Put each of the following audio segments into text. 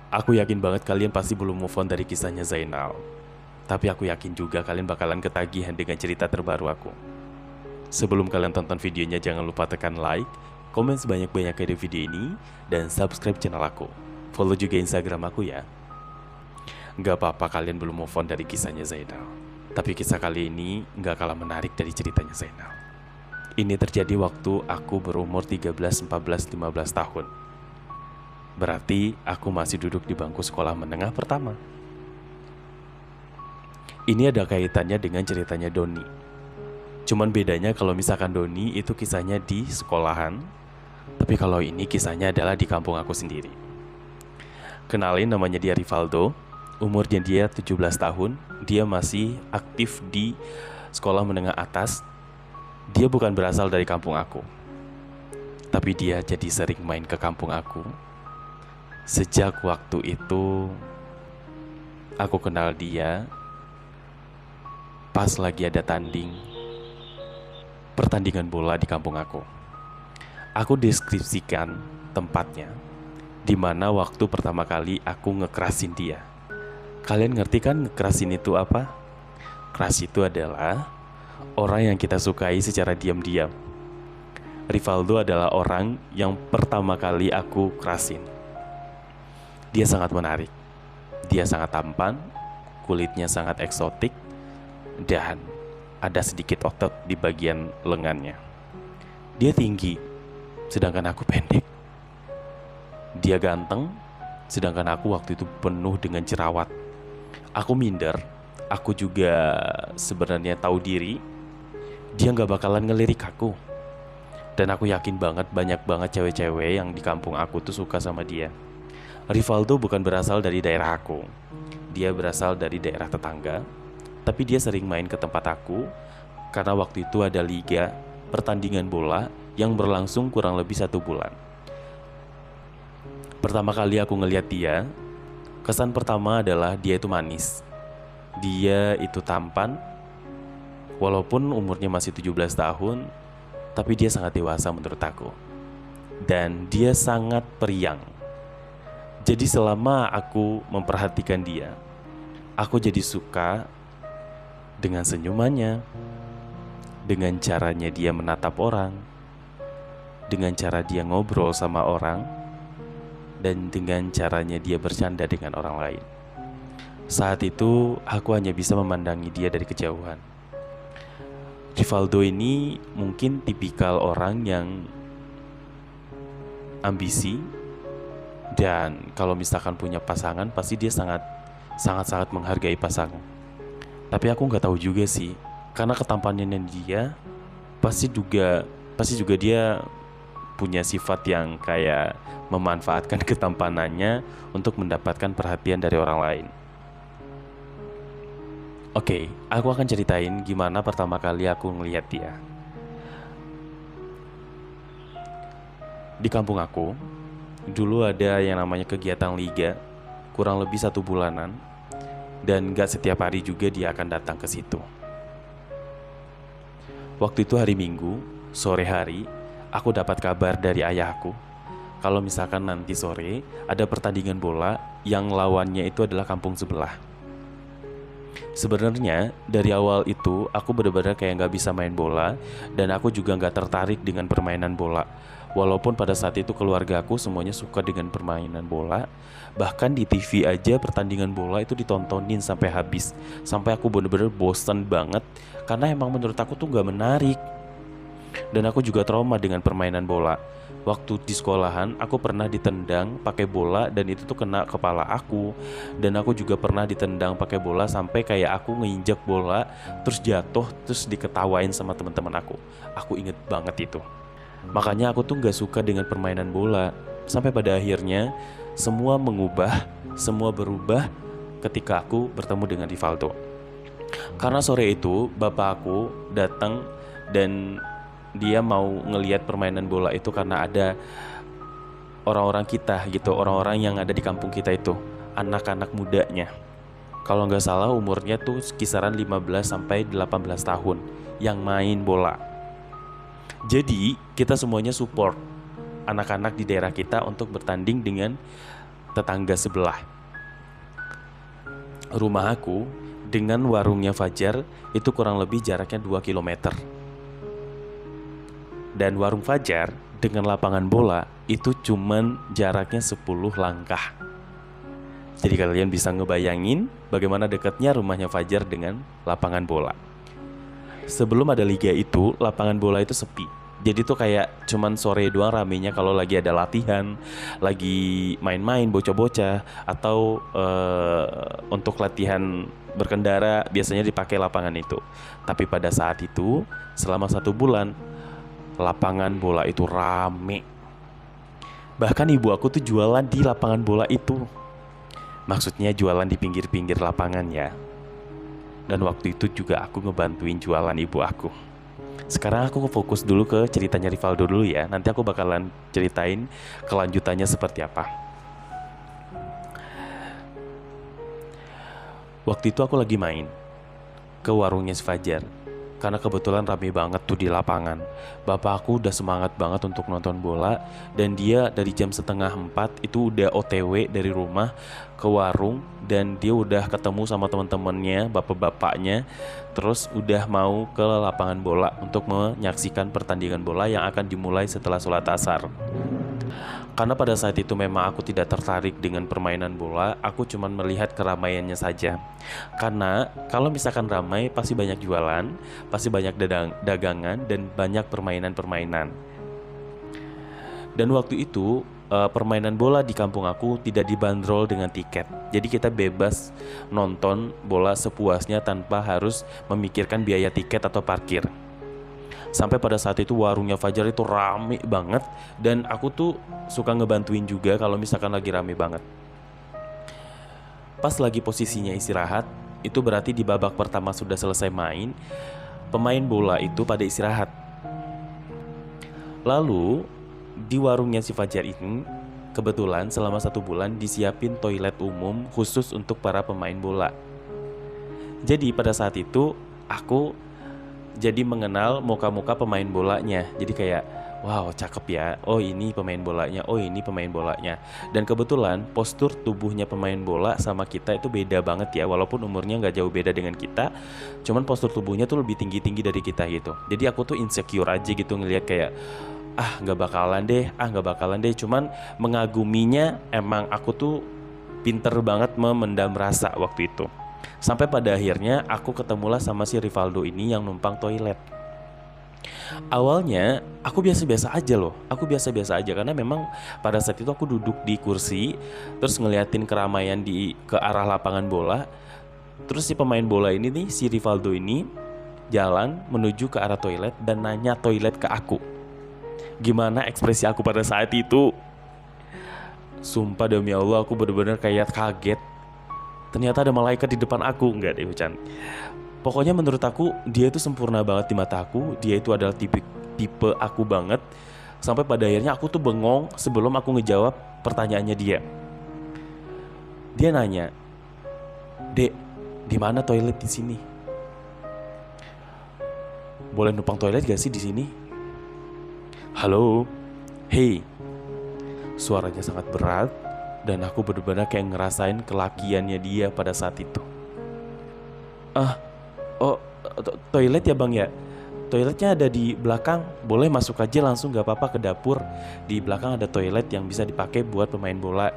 Aku yakin banget kalian pasti belum move on dari kisahnya Zainal. Tapi aku yakin juga kalian bakalan ketagihan dengan cerita terbaru aku. Sebelum kalian tonton videonya, jangan lupa tekan like, komen sebanyak-banyaknya di video ini, dan subscribe channel aku. Follow juga Instagram aku ya. Gak apa-apa kalian belum move on dari kisahnya Zainal. Tapi kisah kali ini gak kalah menarik dari ceritanya Zainal. Ini terjadi waktu aku berumur 13, 14, 15 tahun. Berarti aku masih duduk di bangku sekolah menengah pertama. Ini ada kaitannya dengan ceritanya Doni. Cuman bedanya kalau misalkan Doni itu kisahnya di sekolahan, tapi kalau ini kisahnya adalah di kampung aku sendiri. Kenalin, namanya dia Rivaldo. Umurnya dia 17 tahun. Dia masih aktif di sekolah menengah atas. Dia bukan berasal dari kampung aku, tapi dia jadi sering main ke kampung aku. Sejak waktu itu, aku kenal dia pas lagi ada pertandingan bola di kampung aku. Aku deskripsikan tempatnya, di mana waktu pertama kali aku ngekerasin dia. Kalian ngerti kan ngekerasin itu apa? Keras itu adalah orang yang kita sukai secara diam-diam. Rivaldo adalah orang yang pertama kali aku kerasin. Dia sangat menarik. Dia sangat tampan, kulitnya sangat eksotik, dan ada sedikit otot di bagian lengannya. Dia tinggi, sedangkan aku pendek. Dia ganteng, sedangkan aku waktu itu penuh dengan jerawat. Aku minder, aku juga sebenarnya tahu diri. Dia gak bakalan ngelirik aku. Dan aku yakin banget banyak banget cewek-cewek yang di kampung aku tuh suka sama dia. Rivaldo bukan berasal dari daerah aku. Dia berasal dari daerah tetangga. Tapi dia sering main ke tempat aku karena waktu itu ada liga pertandingan bola yang berlangsung kurang lebih 1 bulan. Pertama kali aku ngeliat dia, kesan pertama adalah dia itu manis. Dia itu tampan. Walaupun umurnya masih 17 tahun, tapi dia sangat dewasa menurut aku. Dan dia sangat periang. Jadi selama aku memperhatikan dia, aku jadi suka dengan senyumannya, dengan caranya dia menatap orang, dengan cara dia ngobrol sama orang, dan dengan caranya dia bercanda dengan orang lain. Saat itu aku hanya bisa memandangi dia dari kejauhan. Rivaldo ini mungkin tipikal orang yang ambisi, dan kalau misalkan punya pasangan pasti dia sangat menghargai pasangan. Tapi aku nggak tahu juga sih, karena ketampanannya dia pasti juga dia punya sifat yang kayak memanfaatkan ketampanannya untuk mendapatkan perhatian dari orang lain. Oke, aku akan ceritain gimana pertama kali aku ngelihat dia. Di kampung aku dulu ada yang namanya kegiatan liga, kurang lebih 1 bulanan, dan gak setiap hari juga dia akan datang ke situ. Waktu itu hari Minggu, sore hari, aku dapat kabar dari ayahku kalau misalkan nanti sore ada pertandingan bola yang lawannya itu adalah kampung sebelah. Sebenarnya dari awal itu aku benar-benar kayak gak bisa main bola, dan aku juga gak tertarik dengan permainan bola. Walaupun pada saat itu keluarga aku semuanya suka dengan permainan bola. Bahkan di TV aja pertandingan bola itu ditontonin sampai habis. Sampai aku benar-benar bosan banget, karena emang menurut aku tuh gak menarik. Dan aku juga trauma dengan permainan bola. Waktu di sekolahan aku pernah ditendang pakai bola, dan itu tuh kena kepala aku. Dan aku juga pernah ditendang pakai bola sampai kayak aku nginjek bola, terus jatuh, terus diketawain sama teman-teman aku. Aku inget banget itu. Makanya aku tuh gak suka dengan permainan bola. Sampai pada akhirnya semua berubah ketika aku bertemu dengan Rivaldo. Karena sore itu bapak aku datang, dan dia mau ngelihat permainan bola itu karena ada orang-orang kita gitu, orang-orang yang ada di kampung kita itu, anak-anak mudanya. Kalau nggak salah umurnya tuh kisaran 15 sampai 18 tahun yang main bola. Jadi kita semuanya support anak-anak di daerah kita untuk bertanding dengan tetangga sebelah. Rumah aku dengan warungnya Fajar itu kurang lebih jaraknya 2 kilometer. Dan warung Fajar dengan lapangan bola itu cuman jaraknya 10 langkah. Jadi kalian bisa ngebayangin bagaimana dekatnya rumahnya Fajar dengan lapangan bola. Sebelum ada liga itu, lapangan bola itu sepi. Jadi tuh kayak cuman sore doang ramenya kalau lagi ada latihan, lagi main-main bocah-bocah, atau untuk latihan berkendara biasanya dipakai lapangan itu. Tapi pada saat itu, selama 1 bulan, lapangan bola itu rame. Bahkan ibu aku tuh jualan di lapangan bola itu. Maksudnya jualan di pinggir-pinggir lapangan ya. Dan waktu itu juga aku ngebantuin jualan ibu aku. Sekarang aku fokus dulu ke ceritanya Rivaldo dulu ya. Nanti aku bakalan ceritain kelanjutannya seperti apa. Waktu itu aku lagi main ke warungnya si Fajar. Karena kebetulan rame banget tuh di lapangan. Bapak aku udah semangat banget untuk nonton bola. Dan dia dari jam 3:30 itu udah OTW dari rumah ke warung. Dan dia udah ketemu sama teman-temannya, bapak-bapaknya. Terus udah mau ke lapangan bola untuk menyaksikan pertandingan bola yang akan dimulai setelah sholat asar. Karena pada saat itu memang aku tidak tertarik dengan permainan bola, aku cuma melihat keramaiannya saja. Karena kalau misalkan ramai pasti banyak jualan, pasti banyak dagangan, dan banyak permainan-permainan. Dan waktu itu permainan bola di kampung aku tidak dibanderol dengan tiket. Jadi kita bebas nonton bola sepuasnya tanpa harus memikirkan biaya tiket atau parkir. Sampai pada saat itu warungnya Fajar itu rame banget. Dan aku tuh suka ngebantuin juga kalau misalkan lagi rame banget. Pas lagi posisinya istirahat, itu berarti di babak pertama sudah selesai main. Pemain bola itu pada istirahat. Lalu di warungnya si Fajar ini kebetulan selama 1 bulan disiapin toilet umum khusus untuk para pemain bola. Jadi pada saat itu aku jadi mengenal muka-muka pemain bolanya. Jadi kayak, wow cakep ya, oh ini pemain bolanya, oh ini pemain bolanya. Dan kebetulan postur tubuhnya pemain bola sama kita itu beda banget ya. Walaupun umurnya gak jauh beda dengan kita, cuman postur tubuhnya tuh lebih tinggi-tinggi dari kita gitu. Jadi aku tuh insecure aja gitu ngelihat kayak, gak bakalan deh. Cuman mengaguminya, emang aku tuh pinter banget memendam rasa waktu itu. Sampai pada akhirnya aku ketemulah sama si Rivaldo ini yang numpang toilet. Awalnya aku biasa-biasa aja loh. Aku biasa-biasa aja karena memang pada saat itu aku duduk di kursi, terus ngeliatin keramaian ke arah lapangan bola. Terus si pemain bola ini nih, si Rivaldo ini jalan menuju ke arah toilet dan nanya toilet ke aku. Gimana ekspresi aku pada saat itu? Sumpah demi Allah aku benar-benar kayak kaget. Ternyata ada malaikat di depan aku. Enggak deh, bercanda. Pokoknya menurut aku dia itu sempurna banget di mata aku. Dia itu adalah tipe aku banget. Sampai pada akhirnya aku tuh bengong sebelum aku ngejawab pertanyaannya dia. Dia nanya, "Dek, di mana toilet di sini? Boleh numpang toilet gak sih di sini?" Halo, hey. Suaranya sangat berat. Dan aku benar-benar kayak ngerasain kelakiannya dia pada saat itu. Toilet ya bang ya? Toiletnya ada di belakang. Boleh masuk aja langsung gak apa-apa ke dapur. Di belakang ada toilet yang bisa dipakai buat pemain bola.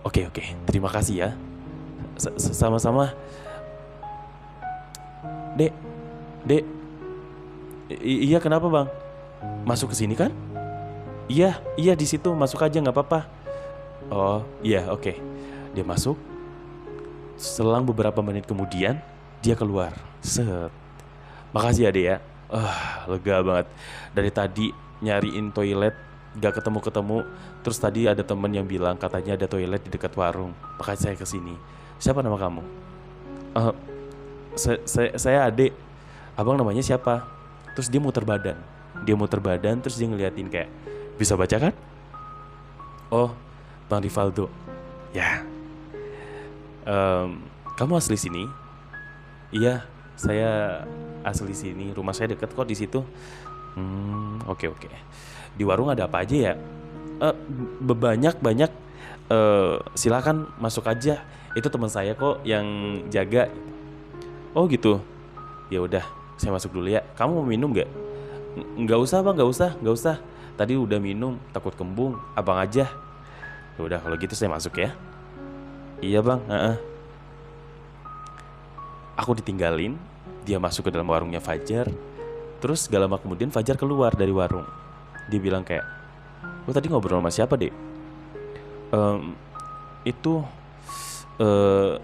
Oke, terima kasih ya. Sama-sama. Dek. Iya kenapa bang? Masuk ke sini kan? Iya di situ, masuk aja gak apa-apa. Oh iya, oke. Dia masuk. Selang beberapa menit kemudian dia keluar. Set. Makasih ya Dek ya. Lega banget. Dari tadi nyariin toilet gak ketemu-ketemu. Terus tadi ada temen yang bilang katanya ada toilet di dekat warung. Makanya saya kesini. Siapa nama kamu? Saya Ade. Abang namanya siapa? Terus dia muter badan. Terus dia ngeliatin kayak, bisa baca kan? Oh, Bang Rivaldo. Ya. Kamu asli sini? Iya, saya asli sini. Rumah saya dekat kok di situ. Oke. Di warung ada apa aja ya? Banyak. Silakan masuk aja. Itu teman saya kok yang jaga. Oh gitu. Ya udah, saya masuk dulu ya. Kamu mau minum nggak? Nggak usah bang, nggak usah. Tadi udah minum, takut kembung. Abang aja. Ya udah kalau gitu saya masuk ya. Iya bang. Aku ditinggalin. Dia masuk ke dalam warungnya Fajar. Terus gak lama kemudian Fajar keluar dari warung. Dia bilang kayak, "Lo tadi ngobrol sama siapa dek?" Itu eh,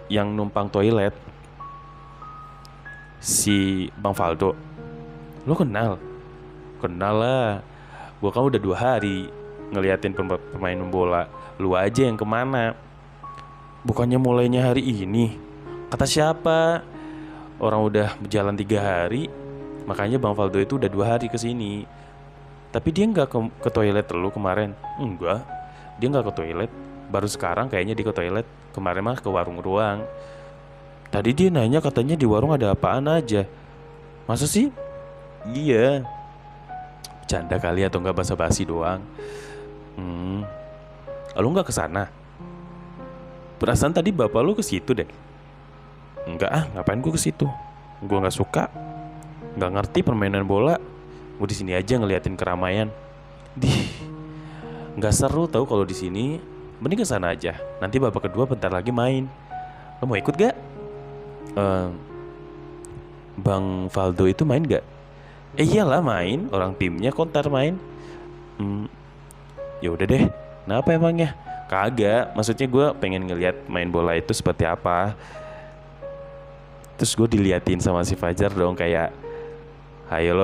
yang numpang toilet, si Bang Faldo. Lo kenal? Kenal lah. Gua kan udah 2 hari ngeliatin pemain bola. Lu aja yang kemana? Bukannya mulainya hari ini? Kata siapa? Orang udah berjalan 3 hari. Makanya Bang Faldo itu udah 2 hari kesini. Tapi dia nggak ke toilet lu kemarin? Enggak. Dia nggak ke toilet. Baru sekarang kayaknya dia ke toilet. Kemarin mah ke warung doang. Tadi dia nanya katanya di warung ada apaan aja. Masa sih? Iya. Canda kali atau nggak basa-basi doang. Lu nggak kesana? Perasaan tadi bapak lu ke situ deh. Enggak ngapain gue ke situ? Gue nggak suka. Nggak ngerti permainan bola. Gue di sini aja ngeliatin keramaian. Nggak seru tau kalau di sini. Mending kesana aja. Nanti babak kedua bentar lagi main. Lo mau ikut gak? Bang Faldo itu main gak? Iyalah main. Orang timnya kontar main. Ya udah deh. Kenapa emangnya? Kagak. Maksudnya gue pengen ngeliat main bola itu seperti apa. Terus gue diliatin sama si Fajar dong kayak, ayo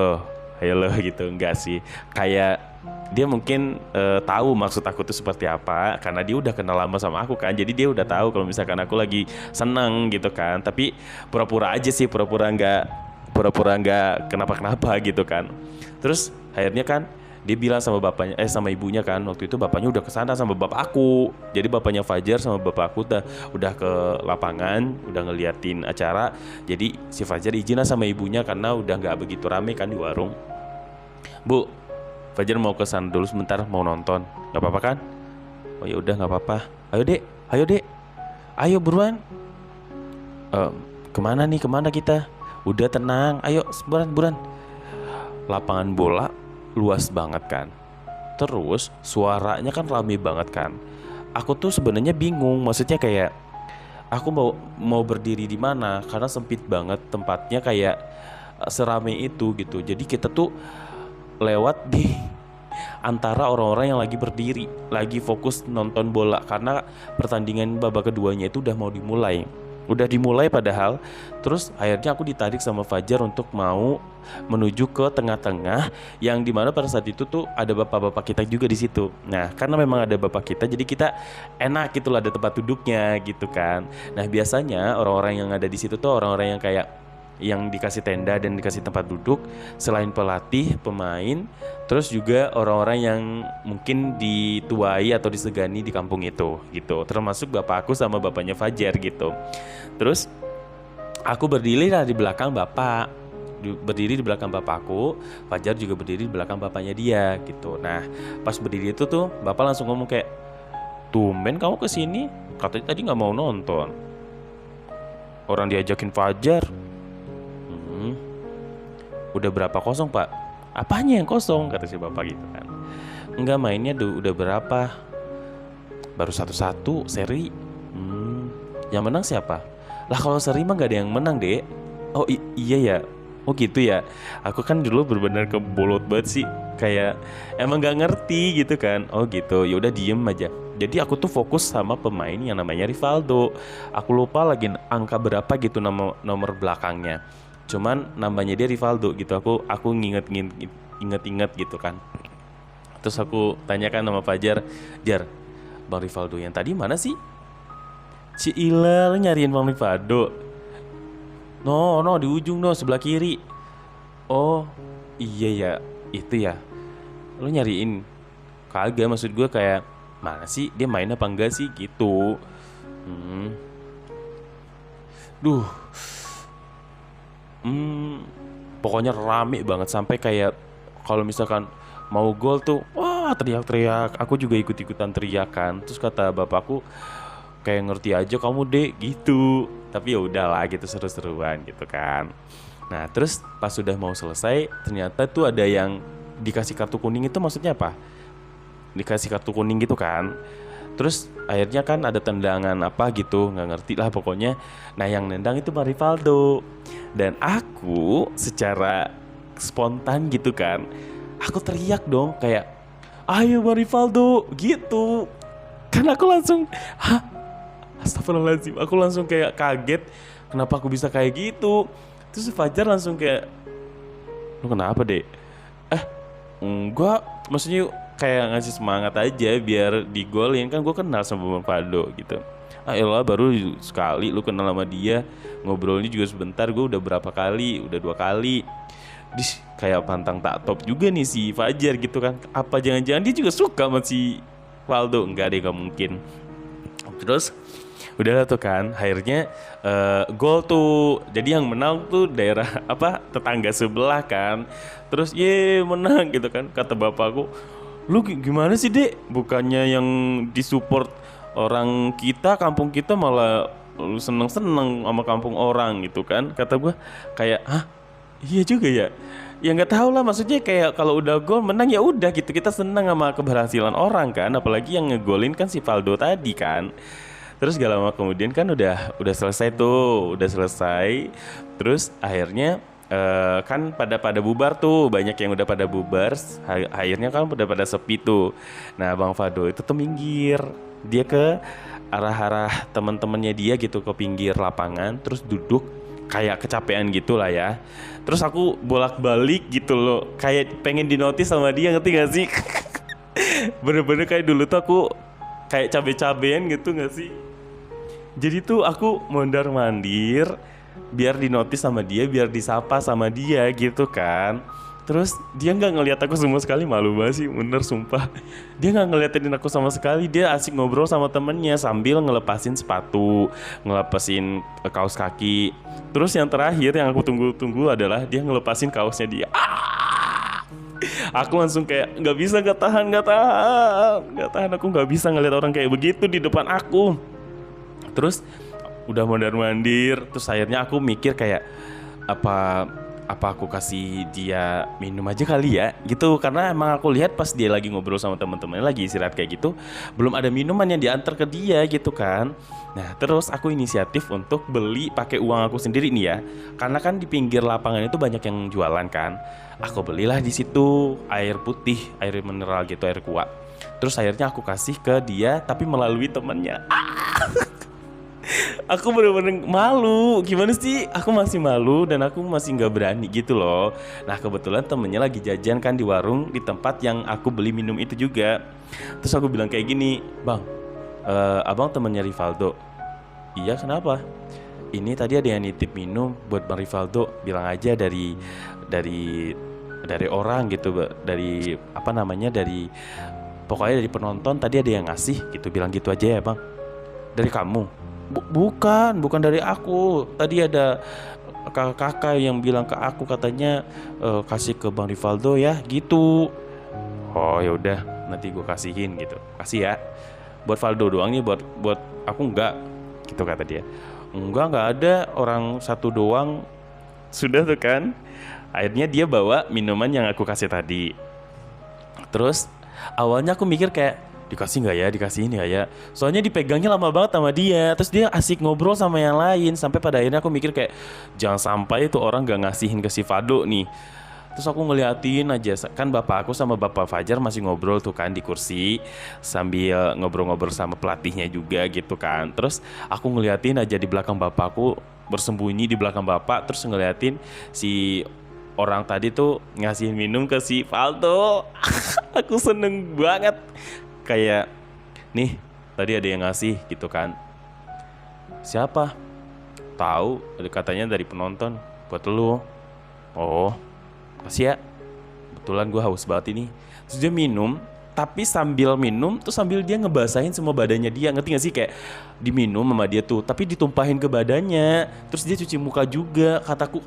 lo gitu. Enggak sih, kayak dia mungkin tahu maksud aku tuh seperti apa karena dia udah kenal lama sama aku kan. Jadi dia udah tahu kalau misalkan aku lagi seneng gitu kan. Tapi pura-pura aja sih, pura-pura nggak kenapa-kenapa gitu kan. Terus akhirnya kan dia bilang sama bapaknya, sama ibunya kan, waktu itu bapaknya udah kesana sama bapak aku. Jadi bapaknya Fajar sama bapak aku udah ke lapangan, udah ngeliatin acara. Jadi si Fajar izin lah sama ibunya karena udah nggak begitu rame kan di warung. Bu, Fajar mau kesana dulu sebentar, mau nonton, nggak apa-apa kan? Oh ya udah nggak apa-apa. Ayo dek, ayo buruan. Kemana kita? Udah tenang, ayo buruan. Lapangan bola luas banget kan. Terus suaranya kan rame banget kan. Aku tuh sebenarnya bingung, maksudnya kayak aku mau berdiri di mana karena sempit banget tempatnya, kayak serame itu gitu. Jadi kita tuh lewat di antara orang-orang yang lagi berdiri, lagi fokus nonton bola karena pertandingan babak keduanya itu udah mau dimulai. Udah dimulai padahal. Terus akhirnya aku ditarik sama Fajar untuk mau menuju ke tengah-tengah, yang dimana pada saat itu tuh ada bapak-bapak kita juga di situ. Nah karena memang ada bapak kita, jadi kita enak gitu lah, ada tempat duduknya gitu kan. Nah biasanya orang-orang yang ada di situ tuh orang-orang yang kayak yang dikasih tenda dan dikasih tempat duduk, selain pelatih, pemain, terus juga orang-orang yang mungkin dituai atau disegani di kampung itu gitu. Termasuk bapak aku sama bapaknya Fajar gitu. Terus aku berdiri lah di belakang berdiri di belakang bapakku, Fajar juga berdiri di belakang bapaknya dia gitu. Nah pas berdiri itu tuh bapak langsung ngomong kayak, "Tumben kamu kesini, katanya tadi nggak mau nonton. Orang diajakin Fajar." "Udah berapa kosong pak?" "Apanya yang kosong?" kata si bapak gitu kan. "Enggak, mainnya udah berapa? Baru 1-1 seri." Yang menang siapa?" "Lah kalau seri mah gak ada yang menang dek." "Oh iya ya. Oh gitu ya." Aku kan dulu benar-benar kebolot banget sih, kayak emang gak ngerti gitu kan. Oh gitu, yaudah diem aja. Jadi aku tuh fokus sama pemain yang namanya Rivaldo. Aku lupa lagi angka berapa gitu nomor belakangnya. Cuman namanya dia Rivaldo gitu. Aku inget gitu kan. Terus aku tanyakan sama Fajar, "Jar, Bang Rivaldo yang tadi mana sih?" "Cila, lu nyariin Bang Rivaldo?" No, di ujung no, sebelah kiri." "Oh iya ya, itu ya. Lu nyariin?" "Kagak, maksud gue kayak mana sih dia main apa enggak sih gitu." Duh. Pokoknya rame banget sampai kayak kalau misalkan mau gol tuh, wah teriak-teriak. Aku juga ikut-ikutan teriak kan. Terus kata bapakku, kayak ngerti aja kamu dek gitu. Tapi ya udahlah gitu, seru-seruan gitu kan. Nah terus pas sudah mau selesai, ternyata tuh ada yang dikasih kartu kuning. Itu maksudnya apa? Dikasih kartu kuning gitu kan. Terus akhirnya kan ada tendangan apa gitu, nggak ngerti lah pokoknya. Nah yang nendang itu Bang Rivaldo. Dan aku secara spontan gitu kan, aku teriak dong kayak, ayo Bang Rivaldo gitu. Kan aku langsung, hah? Astagfirullahaladzim. Aku langsung kayak kaget, kenapa aku bisa kayak gitu. Terus Fajar langsung kayak, lu kenapa dek? Enggak, maksudnya kayak ngasih semangat aja biar digolin. Kan gue kenal sama Bang Fado gitu. Elah baru sekali lu kenal sama dia, ngobrolnya juga sebentar. Gue udah berapa kali, udah 2 kali. Dis, kayak pantang tak top juga nih si Fajar gitu kan. Apa jangan-jangan dia juga suka sama si Waldo? Enggak deh, gak mungkin. Terus udahlah tuh kan, akhirnya gol tuh. Jadi yang menang tuh daerah apa, tetangga sebelah kan. Terus menang gitu kan. Kata bapakku, lu gimana sih dek, bukannya yang disupport orang kita, kampung kita, malah lu seneng-seneng sama kampung orang gitu kan. Kata gue kayak, hah iya juga ya. Ya nggak tahu lah, maksudnya kayak kalau udah gol menang ya udah gitu, kita seneng sama keberhasilan orang kan. Apalagi yang ngegolin kan si Valdo tadi kan. Terus gak lama kemudian kan udah selesai tuh, udah selesai. Terus akhirnya kan pada bubar tuh, banyak yang udah pada bubar. Akhirnya kan udah pada sepi tuh. Nah Bang Fado itu tuh minggir, dia ke arah-arah teman-temannya dia gitu, ke pinggir lapangan. Terus duduk kayak kecapean gitu lah ya. Terus aku bolak-balik gitu loh, kayak pengen dinotis sama dia, ngerti gak sih? Bener-bener kayak dulu tuh aku kayak cabe-cabean gitu gak sih? Jadi tuh aku mondar-mandir biar dinotis sama dia, biar disapa sama dia gitu kan. Terus dia gak ngeliat aku sama sekali, malu banget sih, bener sumpah. Dia gak ngeliatin aku sama sekali, dia asik ngobrol sama temennya sambil ngelepasin sepatu, ngelepasin kaos kaki. Terus yang terakhir yang aku tunggu-tunggu adalah dia ngelepasin kaosnya dia. Aku langsung kayak gak tahan, aku gak bisa ngeliat orang kayak begitu di depan aku. Terus udah mondar-mandir, terus akhirnya aku mikir kayak apa aku kasih dia minum aja kali ya gitu, karena emang aku lihat pas dia lagi ngobrol sama teman-temannya lagi istirahat kayak gitu, belum ada minuman yang diantar ke dia gitu kan. Nah terus aku inisiatif untuk beli pakai uang aku sendiri nih ya, karena kan di pinggir lapangan itu banyak yang jualan kan. Aku belilah di situ air putih, air mineral gitu, air kuat. Terus akhirnya aku kasih ke dia tapi melalui temannya. Aku bener-bener malu, gimana sih? Aku masih malu dan aku masih nggak berani gitu loh. Nah kebetulan temennya lagi jajan kan di warung di tempat yang aku beli minum itu juga. Terus aku bilang kayak gini, bang, abang temennya Rivaldo. Iya kenapa? Ini tadi ada yang nitip minum buat Bang Rivaldo. Bilang aja dari orang gitu, dari apa namanya, dari pokoknya dari penonton tadi ada yang ngasih gitu. Bilang gitu aja ya bang. Dari kamu? Bukan dari aku. Tadi ada kakak yang bilang ke aku, katanya kasih ke Bang Rivaldo ya gitu. Oh ya udah, nanti gue kasihin gitu. Kasih ya. Buat Valdo doang nih, buat aku enggak gitu kata dia. Enggak ada, orang satu doang. Sudah tuh kan. Akhirnya dia bawa minuman yang aku kasih tadi. Terus awalnya aku mikir kayak, dikasih nggak ya, soalnya dipegangnya lama banget sama dia. Terus dia asik ngobrol sama yang lain, sampai pada akhirnya aku mikir kayak, jangan sampai itu orang gak ngasihin ke si Fado nih. Terus aku ngeliatin aja, kan bapak aku sama bapak Fajar masih ngobrol tuh kan di kursi, sambil ngobrol-ngobrol sama pelatihnya juga gitu kan. Terus aku ngeliatin aja di belakang bapakku, bersembunyi di belakang bapak, terus ngeliatin si orang tadi tuh ngasihin minum ke si Valdo. Aku seneng banget. Kayak, nih tadi ada yang ngasih gitu kan. Siapa? Tahu, katanya dari penonton, buat lu. Oh, kasih ya. Kebetulan gue haus banget ini. Terus dia minum, tapi sambil minum tuh sambil dia ngebasahin semua badannya dia. Ngerti gak sih, kayak diminum sama dia tuh, tapi ditumpahin ke badannya. Terus dia cuci muka juga. Kataku,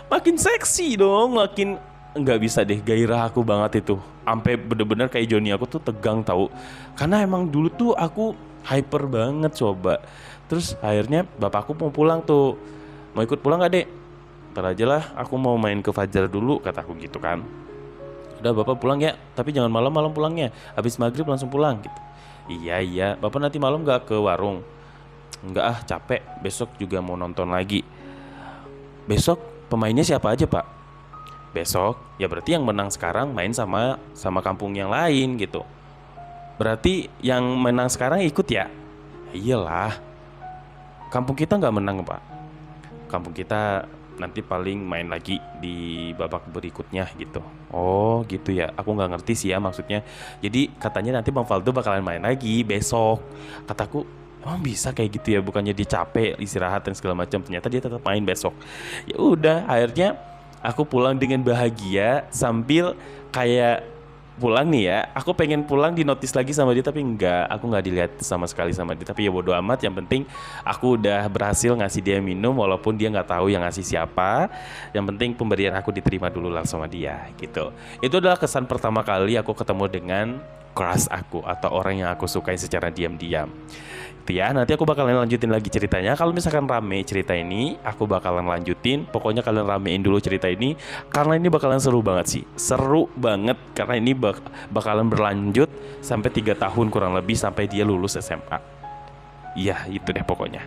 makin seksi dong, makin nggak bisa deh, gairah aku banget itu. Sampai bener-bener kayak Joni aku tuh tegang tahu. Karena emang dulu tuh aku hyper banget coba. Terus akhirnya bapakku mau pulang tuh. Mau ikut pulang gak dek? Ntar aja lah, aku mau main ke Fajar dulu, kataku gitu kan. Udah bapak pulang ya, tapi jangan malam-malam pulangnya. Habis maghrib langsung pulang gitu. Iya iya, bapak nanti malam gak ke warung? Enggak ah, capek, besok juga mau nonton lagi. Besok pemainnya siapa aja pak? Besok ya berarti yang menang sekarang main sama sama kampung yang lain gitu. Berarti yang menang sekarang ikut ya? Iyalah, kampung kita nggak menang pak. Kampung kita nanti paling main lagi di babak berikutnya gitu. Oh gitu ya, aku nggak ngerti sih ya maksudnya. Jadi katanya nanti Bang Faldo bakalan main lagi besok. Kataku, emang bisa kayak gitu ya? Bukannya dia capek istirahat dan segala macam, ternyata dia tetap main besok. Ya udah, akhirnya aku pulang dengan bahagia sambil kayak pulang nih ya, aku pengen pulang di notice lagi sama dia tapi enggak, aku nggak dilihat sama sekali sama dia, tapi ya bodo amat, yang penting aku udah berhasil ngasih dia minum walaupun dia nggak tahu yang ngasih siapa. Yang penting pemberian aku diterima dulu lah sama dia gitu. Itu adalah kesan pertama kali aku ketemu dengan crush aku atau orang yang aku sukai secara diam-diam. Itu ya, nanti aku bakalan lanjutin lagi ceritanya. Kalau misalkan rame cerita ini, aku bakalan lanjutin. Pokoknya kalian ramein dulu cerita ini karena ini bakalan seru banget sih. Seru banget karena ini bakalan berlanjut sampai 3 tahun kurang lebih sampai dia lulus SMA. Iya, itu deh pokoknya.